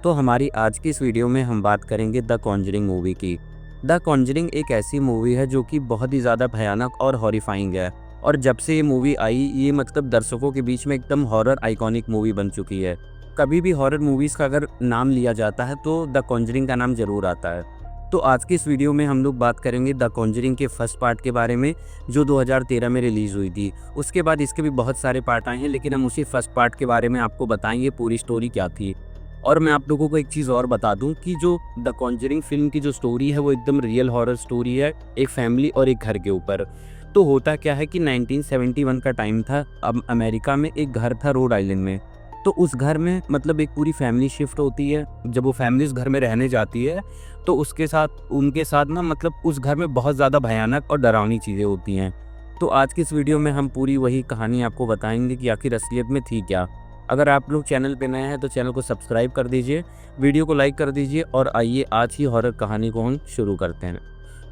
तो हमारी आज की इस वीडियो में हम बात करेंगे द कॉन्जरिंग मूवी की। द कॉन्जरिंग एक ऐसी मूवी है जो कि बहुत ही ज़्यादा भयानक और हॉरिफाइंग है, और जब से ये मूवी आई ये मतलब दर्शकों के बीच में एकदम हॉरर आइकॉनिक मूवी बन चुकी है। कभी भी हॉरर मूवीज़ का अगर नाम लिया जाता है तो द कॉन्जरिंग का नाम ज़रूर आता है। तो आज की इस वीडियो में हम लोग बात करेंगे द कॉन्जरिंग के फर्स्ट पार्ट के बारे में, जो 2013 में रिलीज़ हुई थी। उसके बाद इसके भी बहुत सारे पार्ट आए हैं, लेकिन हम उसी फर्स्ट पार्ट के बारे में आपको बताएंगे पूरी स्टोरी क्या थी। और मैं आप लोगों को एक चीज़ और बता दूं कि जो द कॉन्जरिंग फिल्म की जो स्टोरी है वो एकदम रियल हॉरर स्टोरी है, एक फैमिली और एक घर के ऊपर। तो होता क्या है कि 1971 का टाइम था। अब अमेरिका में एक घर था रोड आइलैंड में। तो उस घर में मतलब एक पूरी फैमिली शिफ्ट होती है। जब वो फैमिली उस घर में रहने जाती है तो उसके साथ उनके साथ ना मतलब उस घर में बहुत ज़्यादा भयानक और डरावनी चीज़ें होती हैं। तो आज की इस वीडियो में हम पूरी वही कहानी आपको बताएंगे कि आखिर असलियत में थी क्या। अगर आप लोग चैनल पे नए हैं तो चैनल को सब्सक्राइब कर दीजिए, वीडियो को लाइक कर दीजिए, और आइए आज ही हॉरर कहानी को हम शुरू करते हैं।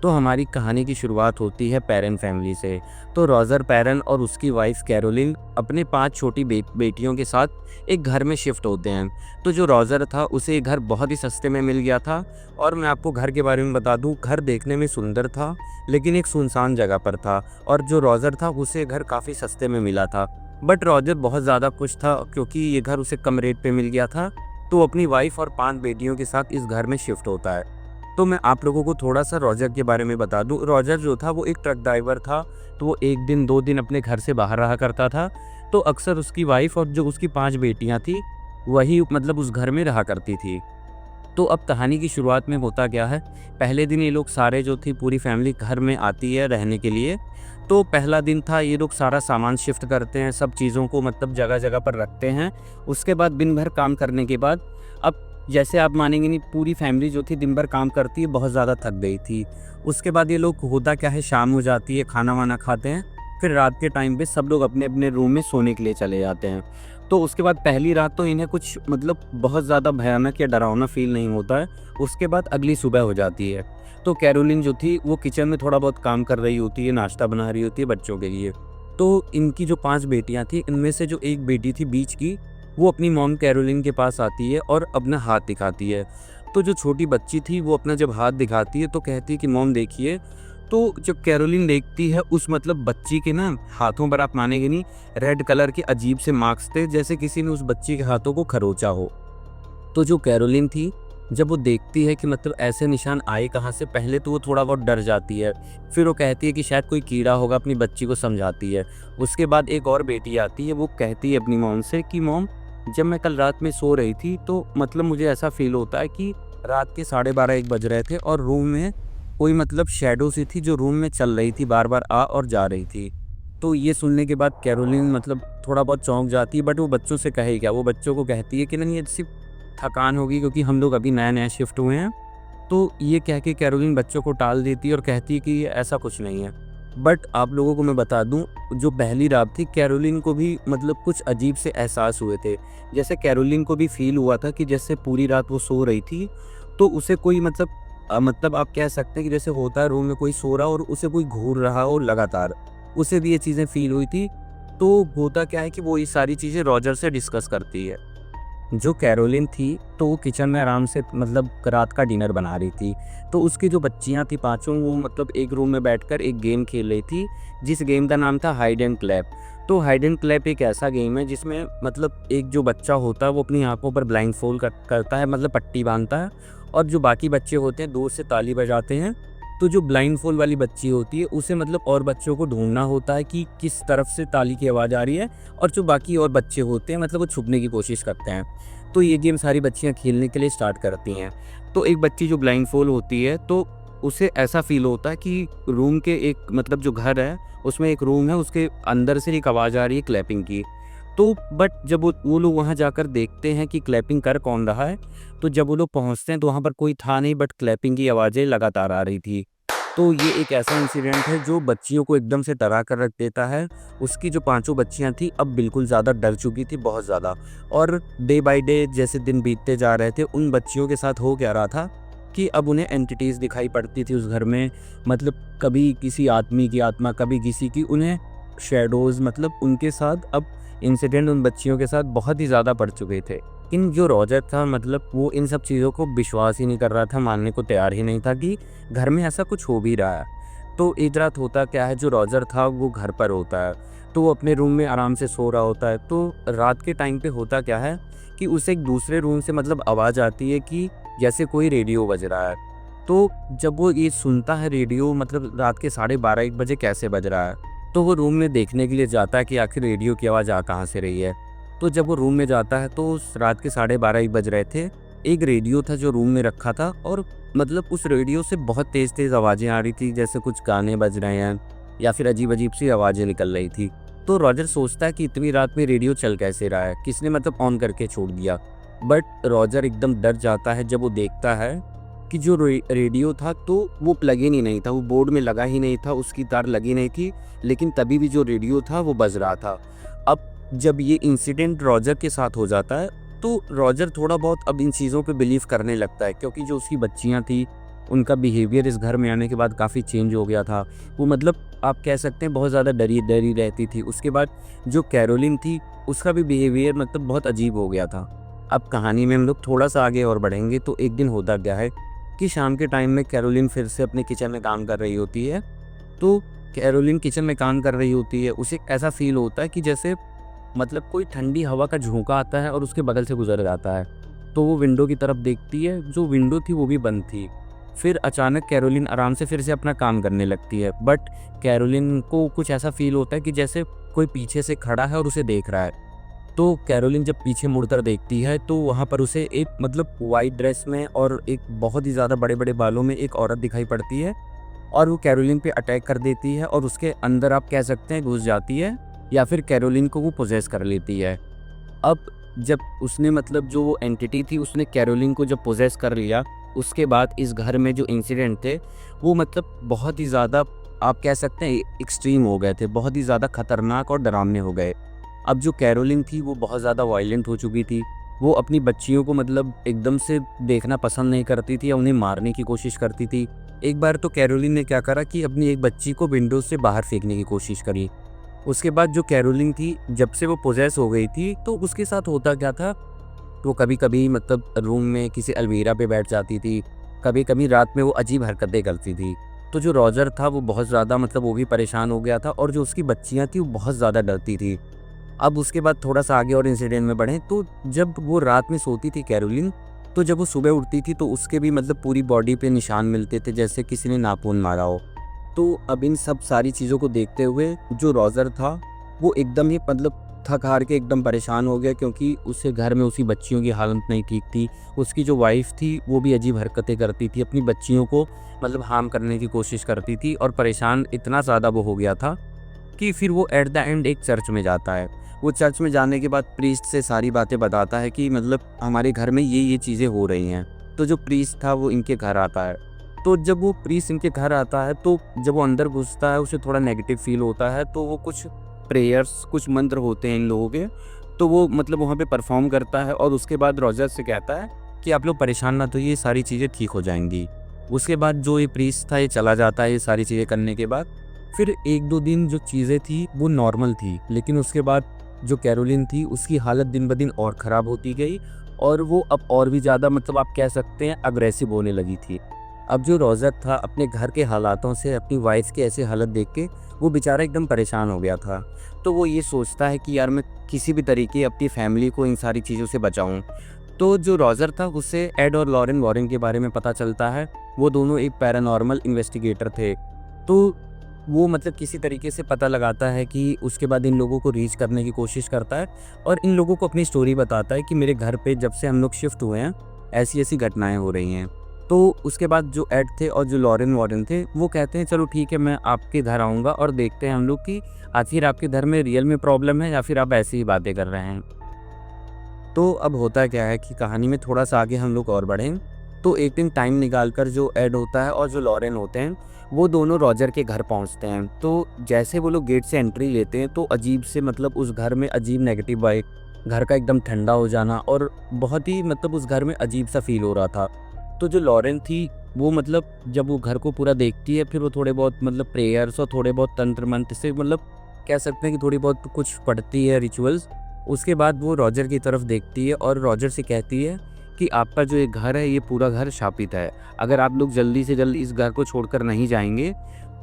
तो हमारी कहानी की शुरुआत होती है पैरन फैमिली से। तो रॉजर पैरन और उसकी वाइफ कैरोलिन अपने 5 छोटी बेटियों के साथ एक घर में शिफ्ट होते हैं। तो जो रॉजर था उसे ये घर बहुत ही सस्ते में मिल गया था। और मैं आपको घर के बारे में बता दूं, घर देखने में सुंदर था लेकिन एक सुनसान जगह पर था, और जो रॉजर था उसे घर काफ़ी सस्ते में मिला था। बट रॉजर बहुत ज़्यादा खुश था क्योंकि ये घर उसे कम रेट पे मिल गया था। तो वो अपनी वाइफ और 5 बेटियों के साथ इस घर में शिफ्ट होता है। तो मैं आप लोगों को थोड़ा सा रॉजर के बारे में बता दूं। रॉजर जो था वो एक ट्रक ड्राइवर था। तो वो 1 दिन 2 दिन अपने घर से बाहर रहा करता था। तो अक्सर उसकी वाइफ और जो उसकी 5 बेटियां थी वही मतलब उस घर में रहा करती थी। तो अब कहानी की शुरुआत में होता क्या है, पहले दिन ये लोग सारे जो थी पूरी फैमिली घर में आती है रहने के लिए। तो पहला दिन था, ये लोग सारा सामान शिफ्ट करते हैं, सब चीज़ों को मतलब जगह जगह पर रखते हैं। उसके बाद दिन भर काम करने के बाद अब जैसे आप मानेंगे नहीं, पूरी फैमिली जो थी दिन भर काम करती है, बहुत ज़्यादा थक गई थी। उसके बाद ये लोग होता क्या है, शाम हो जाती है, खाना वाना खाते हैं, फिर रात के टाइम पे सब लोग अपने अपने रूम में सोने के लिए चले जाते हैं। तो उसके बाद पहली रात तो इन्हें कुछ मतलब बहुत ज़्यादा भयानक या डरावना फील नहीं होता है। उसके बाद अगली सुबह हो जाती है। तो कैरोलिन जो थी वो किचन में थोड़ा बहुत काम कर रही होती है, नाश्ता बना रही होती है बच्चों के लिए। तो इनकी जो 5 बेटियां थी, इनमें से जो एक बेटी थी बीच की, वो अपनी मॉम कैरोलिन के पास आती है और अपना हाथ दिखाती है। तो जो छोटी बच्ची थी वो अपना जब हाथ दिखाती है तो कहती है कि मॉम देखिए। तो जब कैरोलिन देखती है उस मतलब बच्ची के ना हाथों पर, आप मानेंगे नहीं, रेड कलर के अजीब से मार्क्स थे, जैसे किसी ने उस बच्ची के हाथों को खरोचा हो। तो जो कैरोलिन थी, जब वो देखती है कि मतलब ऐसे निशान आए कहाँ से, पहले तो वो थोड़ा बहुत डर जाती है। फिर वो कहती है कि शायद कोई कीड़ा होगा, अपनी बच्ची को समझाती है। उसके बाद एक और बेटी आती है, वो कहती है अपनी मॉम से कि मॉम, जब मैं कल रात में सो रही थी तो मतलब मुझे ऐसा फील होता है कि रात के 12:30-1 बज रहे थे और रूम में कोई मतलब शैडो सी थी जो रूम में चल रही थी, बार बार आ और जा रही थी। तो ये सुनने के बाद कैरोलिन मतलब थोड़ा बहुत चौंक जाती है, बट वो बच्चों से कहे क्या, वो बच्चों को कहती है कि नहीं, ये सिर्फ थकान होगी क्योंकि हम लोग अभी नया नया शिफ्ट हुए हैं। तो ये कह के कैरोलिन बच्चों को टाल देती है और कहती है कि ये ऐसा कुछ नहीं है। बट आप लोगों को मैं बता दूं, जो पहली रात थी कैरोलिन को भी मतलब कुछ अजीब से एहसास हुए थे। जैसे कैरोलिन को भी फील हुआ था कि जैसे पूरी रात वो सो रही थी तो उसे कोई मतलब आप कह सकते हैं कि जैसे होता है रूम में कोई सो रहा और उसे कोई घूर रहा हो लगातार, उसे भी ये चीज़ें फील हुई थी। तो होता क्या है कि वो ये सारी चीज़ें रॉजर से डिस्कस करती है। जो कैरोलिन थी तो वो किचन में आराम से मतलब रात का डिनर बना रही थी। तो उसकी जो बच्चियां थी पांचों, वो मतलब एक रूम में बैठकर एक गेम खेल रही थी, जिस गेम का नाम था हाइड एंड क्लैप। तो हाइड एंड क्लैप एक ऐसा गेम है जिसमें मतलब एक जो बच्चा होता है वो अपनी आंखों पर ब्लाइंड फोल्ड करता है, मतलब पट्टी बांधता है, और जो बाकी बच्चे होते हैं दूर से ताली बजाते हैं। तो जो ब्लाइंड फोल्ड वाली बच्ची होती है उसे मतलब और बच्चों को ढूंढना होता है कि किस तरफ से ताली की आवाज़ आ रही है, और जो बाकी और बच्चे होते हैं मतलब वो छुपने की कोशिश करते हैं। तो ये गेम सारी बच्चियां खेलने के लिए स्टार्ट करती हैं। तो एक बच्ची जो ब्लाइंड फोल्ड होती है तो उसे ऐसा फील होता है कि रूम के एक मतलब जो घर है उसमें एक रूम है, उसके अंदर से एक आवाज़ आ रही है क्लैपिंग की। तो बट जब वो लोग वहाँ जाकर देखते हैं कि क्लैपिंग कर कौन रहा है, तो जब वो लोग पहुँचते हैं तो वहाँ पर कोई था नहीं, बट क्लैपिंग की आवाज़ें लगातार आ रही थी। तो ये एक ऐसा इंसिडेंट है जो बच्चियों को एकदम से डरा कर रख देता है। उसकी जो पांचों बच्चियां थी अब बिल्कुल ज़्यादा डर चुकी थी, बहुत ज़्यादा। और डे बाय डे जैसे दिन बीतते जा रहे थे, उन बच्चियों के साथ हो क्या रहा था कि अब उन्हें एंटिटीज़ दिखाई पड़ती थी उस घर में। मतलब कभी किसी आदमी की आत्मा, कभी किसी की, उन्हें शैडोज़, मतलब उनके साथ अब इंसिडेंट उन बच्चियों के साथ बहुत ही ज़्यादा बढ़ चुके थे। लेकिन जो रॉजर था मतलब वो इन सब चीज़ों को विश्वास ही नहीं कर रहा था, मानने को तैयार ही नहीं था कि घर में ऐसा कुछ हो भी रहा है। तो एक रात होता क्या है, जो रॉजर था वो घर पर होता है, तो वो अपने रूम में आराम से सो रहा होता है। तो रात के टाइम पे होता क्या है कि उसे एक दूसरे रूम से मतलब आवाज़ आती है कि जैसे कोई रेडियो बज रहा है। तो जब वो ये सुनता है रेडियो मतलब रात के 12:30-1 बजे कैसे बज रहा है, तो वो रूम में देखने के लिए जाता है कि आखिर रेडियो की आवाज़ आ कहाँ से रही है। तो जब वो रूम में जाता है तो उस रात के 12:30-1 बज रहे थे। एक रेडियो था जो रूम में रखा था और मतलब उस रेडियो से बहुत तेज़-तेज़ आवाज़ें आ रही थी, जैसे कुछ गाने बज रहे हैं या फिर अजीब-अजीब सी आवाज़ें निकल रही थी। तो रॉजर सोचता है कि इतनी रात में रेडियो चल कैसे रहा है? किसने मतलब ऑन करके छोड़ दिया? बट रॉजर एकदम डर जाता है जब वो देखता है कि जो रेडियो था तो वो प्लग इन ही नहीं था, वो बोर्ड में लगा ही नहीं था, उसकी तार लगी नहीं थी, लेकिन तभी भी जो रेडियो था वो बज रहा था। अब जब ये इंसिडेंट रॉजर के साथ हो जाता है, तो रॉजर थोड़ा बहुत अब इन चीज़ों पे बिलीव करने लगता है, क्योंकि जो उसकी बच्चियाँ थी, उनका बिहेवियर इस घर में आने के बाद काफ़ी चेंज हो गया था। वो मतलब आप कह सकते हैं बहुत ज़्यादा डरी-डरी रहती थी। उसके बाद जो कैरोलिन थी, उसका भी बिहेवियर मतलब बहुत अजीब हो गया था। अब कहानी में हम लोग थोड़ा-सा आगे और बढ़ेंगे, तो एक दिन होता क्या है कि शाम के टाइम में कैरोलिन फिर से अपने किचन में काम कर रही होती है। तो कैरोलिन किचन में काम कर रही होती है, उसे ऐसा फ़ील होता है कि जैसे मतलब कोई ठंडी हवा का झोंका आता है और उसके बगल से गुज़र जाता है। तो वो विंडो की तरफ देखती है, जो विंडो थी वो भी बंद थी। फिर अचानक कैरोलिन आराम से फिर से अपना काम करने लगती है, बट कैरोलिन को कुछ ऐसा फ़ील होता है कि जैसे कोई पीछे से खड़ा है और उसे देख रहा है। तो कैरोलिन जब पीछे मुड़कर देखती है तो वहाँ पर उसे एक मतलब वाइट ड्रेस में और एक बहुत ही ज़्यादा बड़े-बड़े बालों में एक औरत दिखाई पड़ती है और वो कैरोलिन पे अटैक कर देती है और उसके अंदर आप कह सकते हैं घुस जाती है या फिर कैरोलिन को वो पोजेस कर लेती है। अब जब उसने मतलब जो वो एंटिटी थी उसने कैरोलिन को जब पोजेस कर लिया, उसके बाद इस घर में जो इंसिडेंट थे वो मतलब बहुत ही ज़्यादा आप कह सकते हैं एक्सट्रीम हो गए थे, बहुत ही ज़्यादा खतरनाक और डरावने हो गए। अब जो कैरोलिन थी वो बहुत ज़्यादा वायलेंट हो चुकी थी। वो अपनी बच्चियों को मतलब एकदम से देखना पसंद नहीं करती थी या उन्हें मारने की कोशिश करती थी। एक बार तो कैरोलिन ने क्या करा कि अपनी एक बच्ची को विंडो से बाहर फेंकने की कोशिश करी। उसके बाद जो कैरोलिन थी, जब से वो पोजेस हो गई थी, तो उसके साथ होता क्या था, वो कभी-कभी मतलब रूम में किसी अलमीरा पे बैठ जाती थी, कभी-कभी रात में वो अजीब हरकतें करती थी। तो जो रॉजर था वो बहुत ज़्यादा मतलब वो भी परेशान हो गया था और जो उसकी बच्चियाँ थी वो बहुत ज़्यादा डरती थी। अब उसके बाद थोड़ा-सा आगे और इंसिडेंट में बढ़ें, तो जब वो रात में सोती थी कैरोलिन, तो जब वो सुबह उठती थी तो उसके भी मतलब पूरी बॉडी पे निशान मिलते थे जैसे किसी ने नाखून मारा हो। तो अब इन सब सारी चीज़ों को देखते हुए जो रॉजर था वो एकदम ही मतलब थक हार के एकदम परेशान हो गया, क्योंकि उसके घर में उसकी बच्चियों की हालत नहीं ठीक थी। उसकी जो वाइफ़ थी वो भी अजीब हरकतें करती थी, अपनी बच्चियों को मतलब हार्म करने की कोशिश करती थी और परेशान इतना ज़्यादा वो हो गया था कि फिर वो एट द एंड एक चर्च में जाता है। वो चर्च में जाने के बाद प्रीस्ट से सारी बातें बताता है कि मतलब हमारे घर में ये चीज़ें हो रही हैं। तो जो प्रीस्ट था वो इनके घर आता है। तो जब वो प्रीस्ट इनके घर आता है तो जब वो अंदर घुसता है उसे थोड़ा नेगेटिव फ़ील होता है, तो वो कुछ प्रेयर्स, कुछ मंत्र होते हैं इन लोगों के, तो वो मतलब वहाँ पे परफ़ॉर्म करता है और उसके बाद रॉजर से कहता है कि आप लोग परेशान ना होइए, ये सारी चीज़ें ठीक हो जाएँगी। उसके बाद जो ये प्रीस्ट था ये चला जाता है ये सारी चीज़ें करने के बाद। फिर 1-2 दिन जो चीज़ें थी वो नॉर्मल थी, लेकिन उसके बाद जो कैरोलिन थी उसकी हालत दिन-ब-दिन और ख़राब होती गई और वो अब और भी ज़्यादा मतलब आप कह सकते हैं अग्रेसिव होने लगी थी। अब जो रॉजर था अपने घर के हालातों से, अपनी वाइफ़ की ऐसी हालत देख के वो बेचारा एकदम परेशान हो गया था। तो वो ये सोचता है कि यार मैं किसी भी तरीके अपनी फ़ैमिली को इन सारी चीज़ों से बचाऊँ। तो जो रॉजर था उससे एड और लॉरेन वॉरेन के बारे में पता चलता है। वो दोनों एक पैरानॉर्मल इन्वेस्टिगेटर थे। तो वो मतलब किसी तरीके से पता लगाता है कि उसके बाद इन लोगों को रीच करने की कोशिश करता है और इन लोगों को अपनी स्टोरी बताता है कि मेरे घर पे जब से हम लोग शिफ्ट हुए हैं, ऐसी-ऐसी घटनाएँ हो रही हैं। तो उसके बाद जो एड थे और जो लॉरेन वॉरेन थे, वो कहते हैं चलो ठीक है मैं आपके घर आऊँगा और देखते हैं हम लोग कि आखिर आपके घर में रियल में प्रॉब्लम है या फिर आप ऐसी ही बातें कर रहे हैं। तो अब होता क्या है कि कहानी में थोड़ा-सा आगे हम लोग और बढ़ें, तो एक दिन टाइम निकाल कर जो एड होता है और जो लॉरेन होते हैं, वो दोनों रॉजर के घर पहुँचते हैं। तो जैसे वो लोग गेट से एंट्री लेते हैं तो अजीब से मतलब उस घर में अजीब नेगेटिव वाइब, घर का एकदम ठंडा हो जाना और बहुत ही मतलब उस घर में अजीब-सा फ़ील हो रहा था। तो जो लॉरेन थी, वो मतलब जब वो घर को पूरा देखती है, फिर वो थोड़े बहुत मतलब प्रेयर्स और थोड़े बहुत तंत्र मंत्र से मतलब कह सकते हैं कि थोड़ी बहुत कुछ पढ़ती है रिचुअल्स। उसके बाद वो रॉजर की तरफ देखती है और रॉजर से कहती है कि आपका जो ये घर है, ये पूरा घर शापित है। अगर आप लोग जल्दी से जल्दी इस घर को छोड़कर नहीं जाएँगे,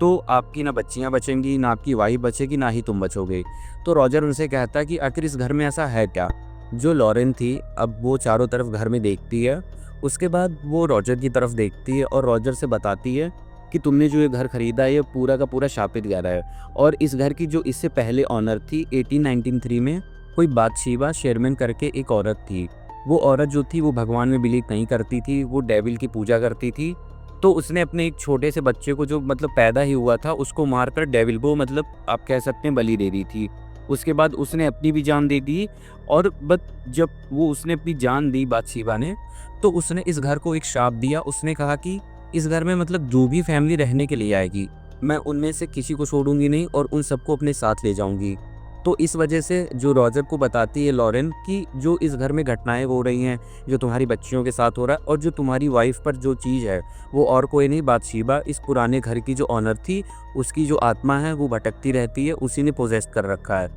तो आपकी ना बच्चियाँ बचेंगी, ना आपकी वाइफ़ बचेगी, ना ही तुम बचोगे। तो रॉजर उनसे कहता है कि आखिर इस घर में ऐसा है क्या? जो लॉरेन थी, अब वो चारों तरफ घर में देखती है। उसके बाद वो रॉजर की तरफ देखती है और रॉजर से बताती है कि तुमने जो ये घर खरीदा है, ये पूरा का पूरा शापित घर है। और इस घर की जो इससे पहले ऑनर थी 1893 में, कोई बाथशेबा शेरमैन करके एक औरत थी। वो औरत जो थी वो भगवान में बिलीव नहीं करती थी, वो डेविल की पूजा करती थी। तो उसने अपने एक छोटे से बच्चे को, जो मतलब पैदा ही हुआ था, उसको मारकर डेविल को मतलब आप कह सकते हैं बलि दे दी थी। उसके बाद उसने अपनी भी जान दे दी। और बट जब वो उसने अपनी जान दी बाथशेबा ने, तो उसने इस घर को एक श्राप दिया। उसने कहा कि इस घर में मतलब जो भी फैमिली रहने के लिए आएगी, मैं उनमें से किसी को छोड़ूंगी नहीं और उन सबको अपने साथ ले जाऊंगी। तो इस वजह से जो रॉजर को बताती है लॉरेन कि जो इस घर में घटनाएं हो रही हैं, जो तुम्हारी बच्चियों के साथ हो रहा है और जो तुम्हारी वाइफ पर जो चीज़ है, वो और कोई नहीं, बाथशेबा इस पुराने घर की जो ऑनर थी, उसकी जो आत्मा है वो भटकती रहती है, उसी ने पोजेस कर रखा है।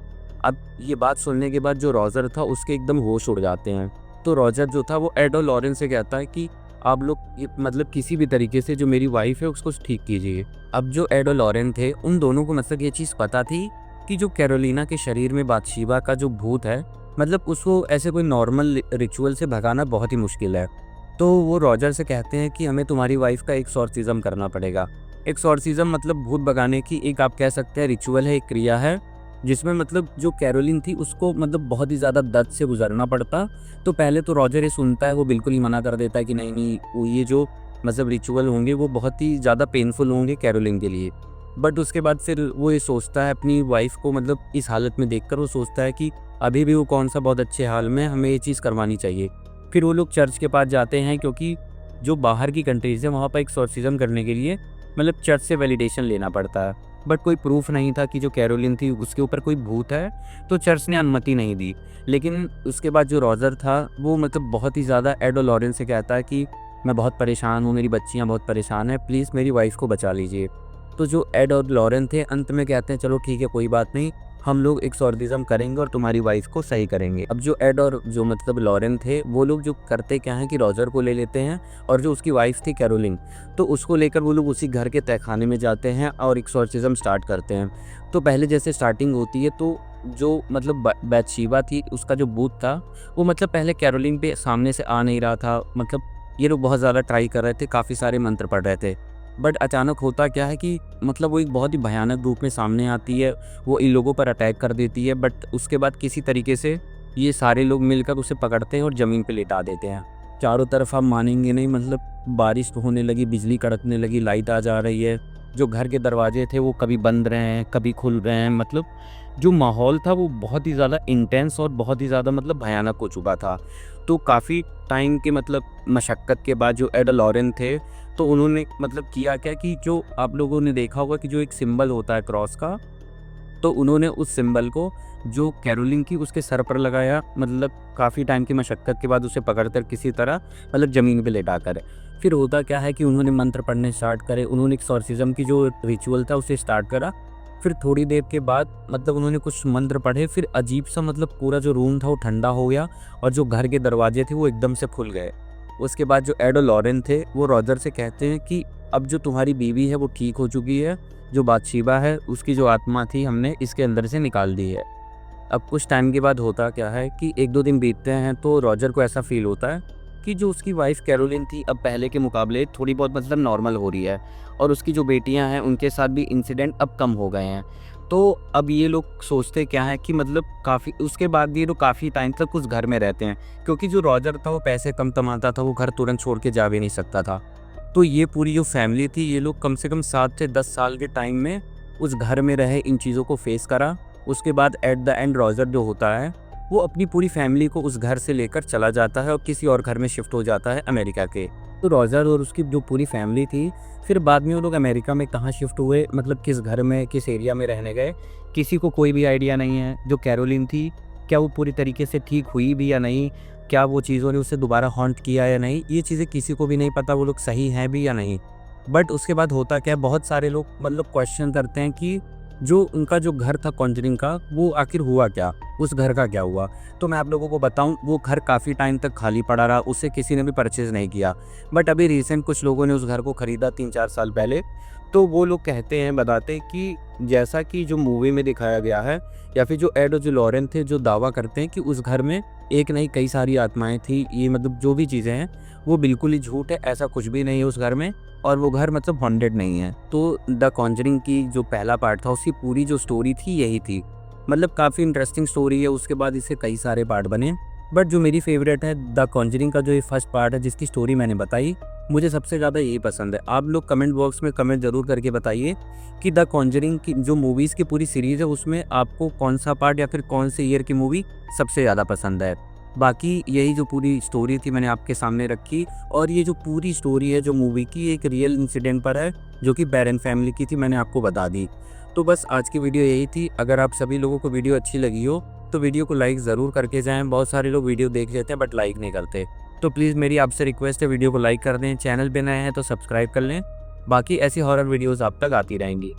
अब ये बात सुनने के बाद जो रॉजर था उसके एकदम होश उड़ जाते हैं। तो रॉजर जो था वो एड और लॉरेन से कहता है कि आप लोग ये मतलब किसी भी तरीके से जो मेरी वाइफ है उसको ठीक कीजिए। अब जो एड और लॉरेन थे, उन दोनों को मतलब ये चीज़ पता थी कि जो कैरोलिना के शरीर में बाथशेबा का जो भूत है, मतलब उसको ऐसे कोई नॉर्मल रिचुअल से भगाना बहुत ही मुश्किल है। तो वो रॉजर से कहते हैं कि हमें तुम्हारी वाइफ का एक्सॉर्सिज्म करना पड़ेगा। एक्सॉर्सिज्म मतलब भूत भगाने की एक आप कह सकते हैं रिचुअल है, एक क्रिया है, जिसमें मतलब जो कैरोलिन थी उसको मतलब बहुत ही ज़्यादा दर्द से गुजरना पड़ता। तो पहले तो रॉजर ये सुनता है, वो बिल्कुल ही मना कर देता है कि नहीं नहीं, वो ये जो मतलब रिचुअल होंगे वो बहुत ही ज़्यादा पेनफुल होंगे कैरोलिन के लिए। बट उसके बाद फिर वो ये सोचता है अपनी वाइफ को मतलब इस हालत में देखकर, वो सोचता है कि अभी भी वो कौन सा बहुत अच्छे हाल में, हमें ये चीज़ करवानी चाहिए। फिर वो लोग चर्च के पास जाते हैं, क्योंकि जो बाहर की कंट्रीज़ है वहाँ पर एक्सॉर्सिज्म करने के लिए मतलब चर्च से वैलिडेशन लेना पड़ता है। बट कोई प्रूफ नहीं था कि जो कैरोलिन थी उसके ऊपर कोई भूत है, तो चर्च ने अनुमति नहीं दी। लेकिन उसके बाद जो रॉजर था वो मतलब बहुत ही ज़्यादा एड और लॉरेन से कहता है कि मैं बहुत परेशान हूँ, मेरी बच्चियाँ बहुत परेशान हैं, प्लीज़ मेरी वाइफ को बचा लीजिए। तो जो एड और लॉरेन थे अंत में कहते हैं चलो ठीक है, कोई बात नहीं, हम लोग एक्सॉर्सिज्म करेंगे और तुम्हारी वाइफ को सही करेंगे। अब जो एड और जो मतलब लॉरेन थे, वो लोग जो करते क्या है कि रॉजर को ले लेते हैं और जो उसकी वाइफ थी कैरोलिन, तो उसको लेकर वो लोग उसी घर के तहखाने में जाते हैं और एक्सॉर्सिज्म स्टार्ट करते हैं। तो पहले जैसे स्टार्टिंग होती है, तो जो मतलब बैथशेबा थी उसका जो भूत था, वो मतलब पहले कैरोलिन पे सामने से आ नहीं रहा था। मतलब ये लोग बहुत ज़्यादा ट्राई कर रहे थे, काफ़ी सारे मंत्र पढ़ रहे थे। बट अचानक होता क्या है कि मतलब वो एक बहुत ही भयानक रूप में सामने आती है, वो इन लोगों पर अटैक कर देती है। बट उसके बाद किसी तरीके से ये सारे लोग मिलकर उसे पकड़ते हैं और ज़मीन पे लेटा देते हैं। चारों तरफ आप मानेंगे नहीं, मतलब बारिश होने लगी, बिजली कड़कने लगी, लाइट आ जा रही है। जो घर के दरवाजे थे वो कभी बंद रहे हैं, कभी खुल रहे हैं। मतलब जो माहौल था वो बहुत ही ज़्यादा इंटेंस और बहुत ही ज़्यादा मतलब भयानक हो चुका था। तो काफ़ी टाइम के मतलब मशक्क़त के बाद जो एड लॉरेन थे, तो उन्होंने मतलब किया क्या कि जो आप लोगों ने देखा होगा कि जो एक सिंबल होता है क्रॉस का, तो उन्होंने उस सिंबल को जो कैरोलिन की उसके सर पर लगाया। मतलब काफ़ी टाइम की मशक्क़त के बाद उसे पकड़कर किसी तरह मतलब ज़मीन पे लेटा कर, फिर होता क्या है कि उन्होंने मंत्र पढ़ने स्टार्ट करे। उन्होंने एक्सॉर्सिज्म की जो रिचुअल था उसे स्टार्ट करा। फिर थोड़ी देर के बाद मतलब उन्होंने कुछ मंत्र पढ़े, फिर अजीब सा मतलब पूरा जो रूम था वो ठंडा हो गया और जो घर के दरवाजे थे वो एकदम से खुल गए। उसके बाद जो एड और लॉरेन थे वो रॉजर से कहते हैं कि अब जो तुम्हारी बीवी है वो ठीक हो चुकी है, जो बाथशेबा है उसकी जो आत्मा थी हमने इसके अंदर से निकाल दी है। अब कुछ टाइम के बाद होता क्या है कि 1-2 दिन बीतते हैं, तो रॉजर को ऐसा फील होता है कि जो उसकी वाइफ कैरोलिन थी अब पहले के मुकाबले थोड़ी बहुत मतलब नॉर्मल हो रही है और उसकी जो बेटियां हैं उनके साथ भी इंसिडेंट अब कम हो गए हैं। तो अब ये लोग सोचते क्या है कि मतलब काफ़ी उसके बाद ये लोग काफ़ी टाइम तक उस घर में रहते हैं, क्योंकि जो रॉजर था वो पैसे कम कमाता था, वो घर तुरंत छोड़ के जा भी नहीं सकता था। तो ये पूरी जो फैमिली थी, ये लोग कम से कम 7 से 10 साल के टाइम में उस घर में रहे, इन चीज़ों को फेस करा। उसके बाद एट द एंड रॉजर जो होता है वो अपनी पूरी फैमिली को उस घर से लेकर चला जाता है और किसी और घर में शिफ्ट हो जाता है अमेरिका के। तो रॉजर और उसकी जो पूरी फैमिली थी, फिर बाद में वो लोग अमेरिका में कहाँ शिफ्ट हुए, मतलब किस घर में, किस एरिया में रहने गए, किसी को कोई भी आइडिया नहीं है। जो कैरोलिन थी, क्या वो पूरी तरीके से ठीक हुई भी या नहीं, क्या वो चीज़ों ने उसे दोबारा हॉन्ट किया या नहीं, ये चीज़ें किसी को भी नहीं पता, वो लोग सही हैं भी या नहीं। बट उसके बाद होता क्या है, बहुत सारे लोग मतलब क्वेश्चन करते हैं कि जो उनका जो घर था कॉन्जरिंग का, वो आखिर हुआ क्या, उस घर का क्या हुआ। तो मैं आप लोगों को बताऊं, वो घर काफ़ी टाइम तक खाली पड़ा रहा, उसे किसी ने भी परचेज़ नहीं किया। बट अभी रिसेंट कुछ लोगों ने उस घर को ख़रीदा 3-4 साल पहले। तो वो लोग कहते हैं, बताते हैं कि जैसा कि जो मूवी में दिखाया गया है, या फिर जो एड और जो लॉरेन थे जो दावा करते हैं कि उस घर में एक नहीं कई सारी आत्माएँ थी। ये मतलब जो भी चीज़ें हैं वो बिल्कुल ही झूठ है, ऐसा कुछ भी नहीं है उस घर में, और वो घर मतलब हॉन्टेड नहीं है। तो द कॉन्जरिंग की जो पहला पार्ट था, उसकी पूरी जो स्टोरी थी यही थी। मतलब काफ़ी इंटरेस्टिंग स्टोरी है, उसके बाद इससे कई सारे पार्ट बने। बट जो मेरी फ़ेवरेट है द कॉन्जरिंग का जो ये फर्स्ट पार्ट है जिसकी स्टोरी मैंने बताई, मुझे सबसे ज़्यादा यही पसंद है। आप लोग कमेंट बॉक्स में कमेंट ज़रूर करके बताइए कि द कॉन्जरिंग की जो मूवीज़ की पूरी सीरीज़ है उसमें आपको कौन-सा पार्ट या फिर कौन से ईयर की मूवी सबसे ज़्यादा पसंद है। बाकी यही जो पूरी स्टोरी थी मैंने आपके सामने रखी, और ये जो पूरी स्टोरी है जो मूवी की, एक रियल इंसिडेंट पर है जो कि बैरन फैमिली की थी, मैंने आपको बता दी। तो बस आज की वीडियो यही थी। अगर आप सभी लोगों को वीडियो अच्छी लगी हो तो वीडियो को लाइक ज़रूर करके जाएँ। बहुत सारे लोग वीडियो देख लेते हैं बट लाइक नहीं करते। तो प्लीज़ मेरी आपसे रिक्वेस्ट है, वीडियो को लाइक कर दें, चैनल पे नए हैं तो सब्सक्राइब कर लें। बाकी ऐसी हॉरर वीडियोज़ आप तक आती रहेंगी।